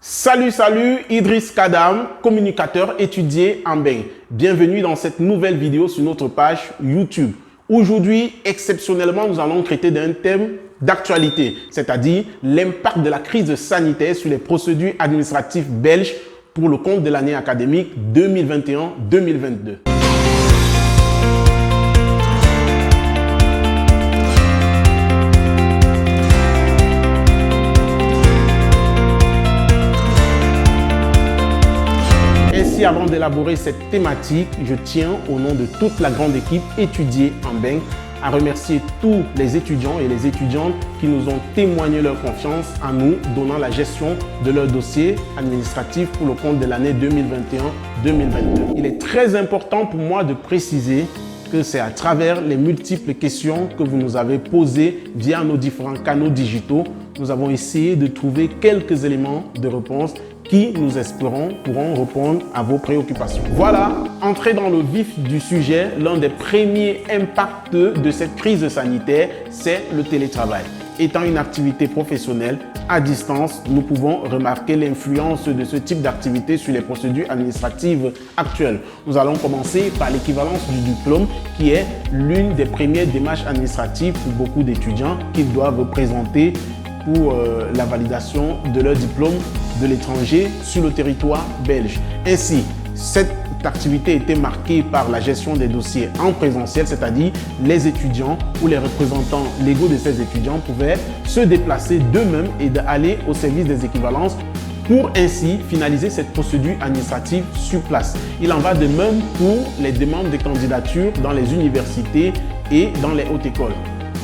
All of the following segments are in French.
Salut, Idriss Kadam, communicateur étudié en Beng. Bienvenue dans cette nouvelle vidéo sur notre page YouTube. Aujourd'hui, exceptionnellement, nous allons traiter d'un thème d'actualité, c'est-à-dire l'impact de la crise sanitaire sur les procédures administratives belges pour le compte de l'année académique 2021-2022. Ainsi, avant d'élaborer cette thématique, je tiens, au nom de toute la grande équipe étudiée en Beng, à remercier tous les étudiants et les étudiantes qui nous ont témoigné leur confiance en nous, donnant la gestion de leur dossier administratif pour le compte de l'année 2021-2022. Il est très important pour moi de préciser que c'est à travers les multiples questions que vous nous avez posées via nos différents canaux digitaux, nous avons essayé de trouver quelques éléments de réponse qui, nous espérons, pourront répondre à vos préoccupations. Voilà, entré dans le vif du sujet, l'un des premiers impacts de cette crise sanitaire, c'est le télétravail. Étant une activité professionnelle à distance, nous pouvons remarquer l'influence de ce type d'activité sur les procédures administratives actuelles. Nous allons commencer par l'équivalence du diplôme, qui est l'une des premières démarches administratives pour beaucoup d'étudiants qu'ils doivent présenter pour la validation de leur diplôme de l'étranger sur le territoire belge. Ainsi, cette activité était marquée par la gestion des dossiers en présentiel, c'est-à-dire les étudiants ou les représentants légaux de ces étudiants pouvaient se déplacer d'eux-mêmes et d'aller au service des équivalences pour ainsi finaliser cette procédure administrative sur place. Il en va de même pour les demandes de candidature dans les universités et dans les hautes écoles.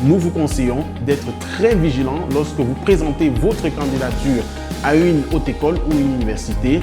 Nous vous conseillons d'être très vigilant lorsque vous présentez votre candidature à une haute école ou une université,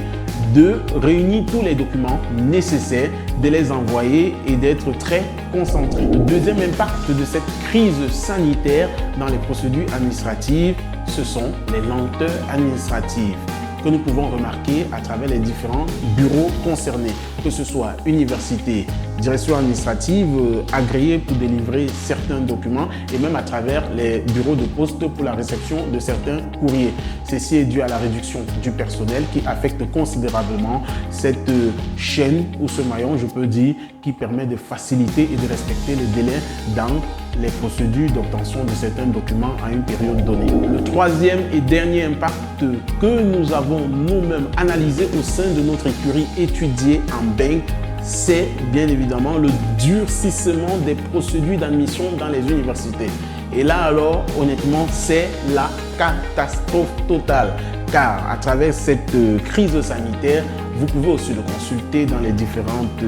de réunir tous les documents nécessaires, de les envoyer et d'être très concentré. Le deuxième impact de cette crise sanitaire dans les procédures administratives, ce sont les lenteurs administratives que nous pouvons remarquer à travers les différents bureaux concernés, que ce soit université, direction administrative, agréée pour délivrer certains documents et même à travers les bureaux de poste pour la réception de certains courriers. Ceci est dû à la réduction du personnel qui affecte considérablement cette chaîne ou ce maillon, je peux dire, qui permet de faciliter et de respecter les délais dans les procédures d'obtention de certains documents à une période donnée. Le troisième et dernier impact que nous avons nous-mêmes analysé au sein de notre écurie étudiée en Beng, c'est bien évidemment le durcissement des procédures d'admission dans les universités. Et là alors, honnêtement, c'est la catastrophe totale. Car à travers cette crise sanitaire, vous pouvez aussi le consulter dans les différentes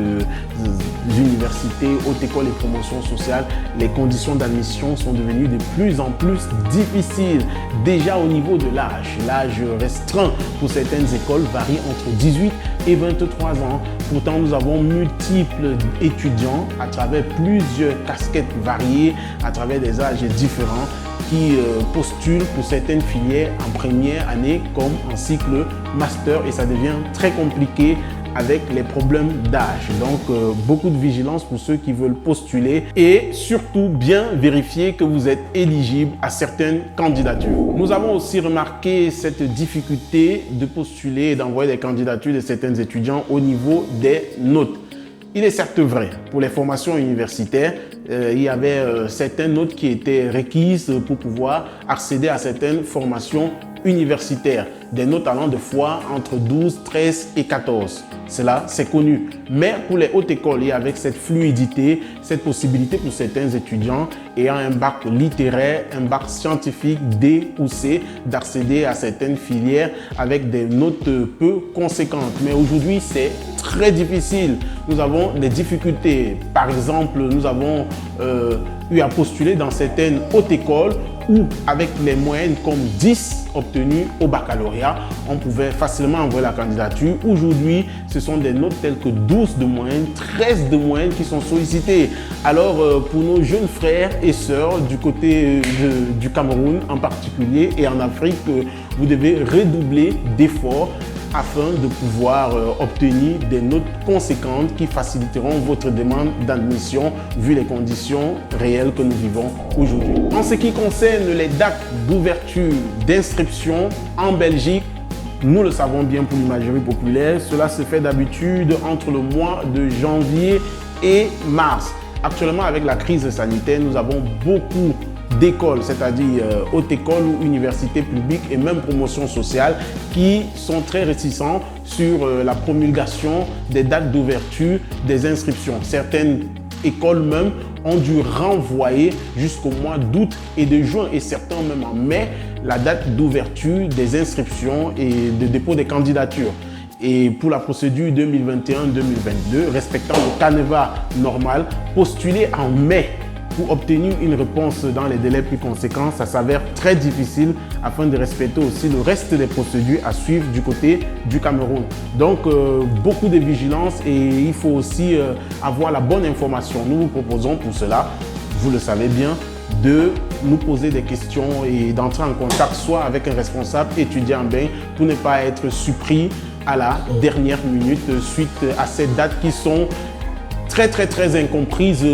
universités, hautes écoles et promotions sociales. Les conditions d'admission sont devenues de plus en plus difficiles. Déjà au niveau de l'âge, l'âge restreint pour certaines écoles varie entre 18 et 23 ans. Pourtant, nous avons multiples étudiants à travers plusieurs casquettes variées, à travers des âges différents, qui postulent pour certaines filières en première année comme en cycle master et ça devient très compliqué avec les problèmes d'âge. Donc, beaucoup de vigilance pour ceux qui veulent postuler et surtout bien vérifier que vous êtes éligible à certaines candidatures. Nous avons aussi remarqué cette difficulté de postuler et d'envoyer des candidatures de certains étudiants au niveau des notes. Il est certes vrai, pour les formations universitaires, il y avait certaines notes qui étaient requises pour pouvoir accéder à certaines formations universitaires. Des notes allant de fois entre 12, 13 et 14. Cela, c'est connu. Mais pour les hautes écoles et avec cette fluidité, cette possibilité pour certains étudiants ayant un bac littéraire, un bac scientifique D ou C, d'accéder à certaines filières avec des notes peu conséquentes. Mais aujourd'hui, c'est très difficile. Nous avons des difficultés. Par exemple, nous avons eu à postuler dans certaines hautes écoles où avec les moyennes comme 10 obtenues au baccalauréat, on pouvait facilement envoyer la candidature. Aujourd'hui, ce sont des notes telles que 12 de moyenne, 13 de moyenne qui sont sollicitées. Alors, pour nos jeunes frères et sœurs du côté du Cameroun en particulier et en Afrique, vous devez redoubler d'efforts afin de pouvoir obtenir des notes conséquentes qui faciliteront votre demande d'admission vu les conditions réelles que nous vivons aujourd'hui. En ce qui concerne les dates d'ouverture d'inscription en Belgique, Nous le savons bien pour l'imagerie populaire, cela se fait d'habitude entre le mois de janvier et mars. Actuellement, avec la crise sanitaire, nous avons beaucoup d'écoles, c'est-à-dire haute école ou universités publiques et même promotion sociale qui sont très réticents sur la promulgation des dates d'ouverture des inscriptions. Certaines écoles même ont dû renvoyer jusqu'au mois d'août et de juin et certains même en mai la date d'ouverture des inscriptions et de dépôt des candidatures. Et pour la procédure 2021-2022, respectant le canevas normal, postuler en mai pour obtenir une réponse dans les délais plus conséquents, ça s'avère très difficile afin de respecter aussi le reste des procédures à suivre du côté du Cameroun. Donc, beaucoup de vigilance et il faut aussi avoir la bonne information. Nous vous proposons pour cela, vous le savez bien, de nous poser des questions et d'entrer en contact soit avec un responsable étudiant en bain pour ne pas être surpris à la dernière minute suite à ces dates qui sont très incomprises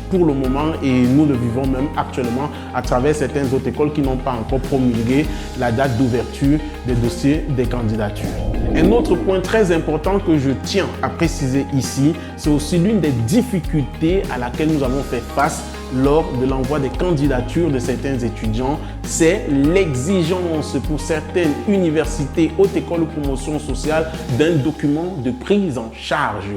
pour le moment et nous le vivons même actuellement à travers certaines autres écoles qui n'ont pas encore promulgué la date d'ouverture des dossiers des candidatures. Un autre point très important que je tiens à préciser ici, c'est aussi l'une des difficultés à laquelle nous avons fait face lors de l'envoi des candidatures de certains étudiants, c'est l'exigence pour certaines universités, haute école ou promotion sociale d'un document de prise en charge.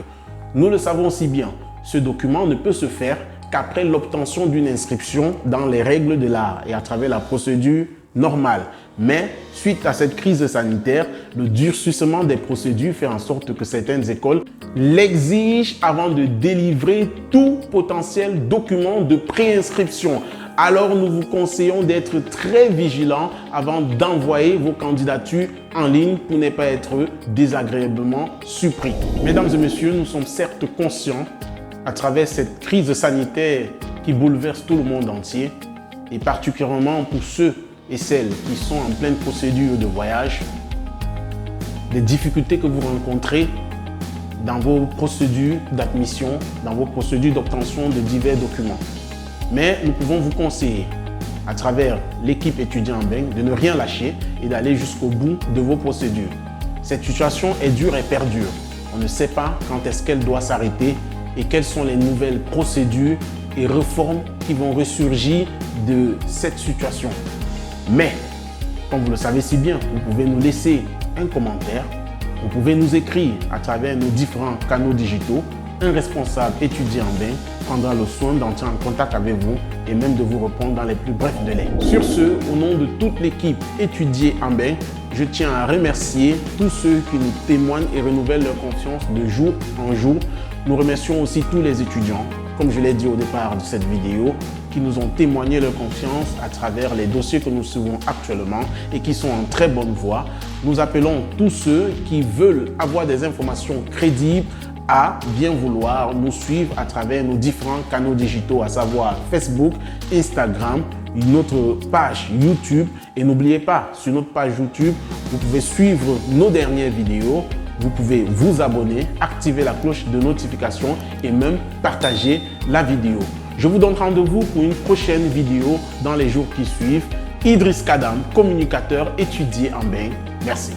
Nous le savons si bien, ce document ne peut se faire qu'après l'obtention d'une inscription dans les règles de l'art et à travers la procédure normale. Mais suite à cette crise sanitaire, le durcissement des procédures fait en sorte que certaines écoles l'exigent avant de délivrer tout potentiel document de préinscription. Alors nous vous conseillons d'être très vigilants avant d'envoyer vos candidatures en ligne pour ne pas être désagréablement surpris. Mesdames et messieurs, nous sommes certes conscients à travers cette crise sanitaire qui bouleverse tout le monde entier et particulièrement pour ceux et celles qui sont en pleine procédure de voyage, des difficultés que vous rencontrez dans vos procédures d'admission, dans vos procédures d'obtention de divers documents. Mais nous pouvons vous conseiller, à travers l'équipe étudiant en bain, de ne rien lâcher et d'aller jusqu'au bout de vos procédures. Cette situation est dure et perdure. On ne sait pas quand est-ce qu'elle doit s'arrêter et quelles sont les nouvelles procédures et réformes qui vont ressurgir de cette situation. Mais, comme vous le savez si bien, vous pouvez nous laisser un commentaire, vous pouvez nous écrire à travers nos différents canaux digitaux. Un responsable étudiant en bain prendra le soin d'entrer en contact avec vous et même de vous répondre dans les plus brefs délais. Sur ce, au nom de toute l'équipe étudiée en bain, je tiens à remercier tous ceux qui nous témoignent et renouvellent leur confiance de jour en jour. Nous remercions aussi tous les étudiants, comme je l'ai dit au départ de cette vidéo, qui nous ont témoigné leur confiance à travers les dossiers que nous suivons actuellement et qui sont en très bonne voie. Nous appelons tous ceux qui veulent avoir des informations crédibles à bien vouloir nous suivre à travers nos différents canaux digitaux, à savoir Facebook, Instagram, notre page YouTube. Et n'oubliez pas, sur notre page YouTube, vous pouvez suivre nos dernières vidéos, vous pouvez vous abonner, activer la cloche de notification et même partager la vidéo. Je vous donne rendez-vous pour une prochaine vidéo dans les jours qui suivent. Idriss Kadam, communicateur étudié en bain. Merci.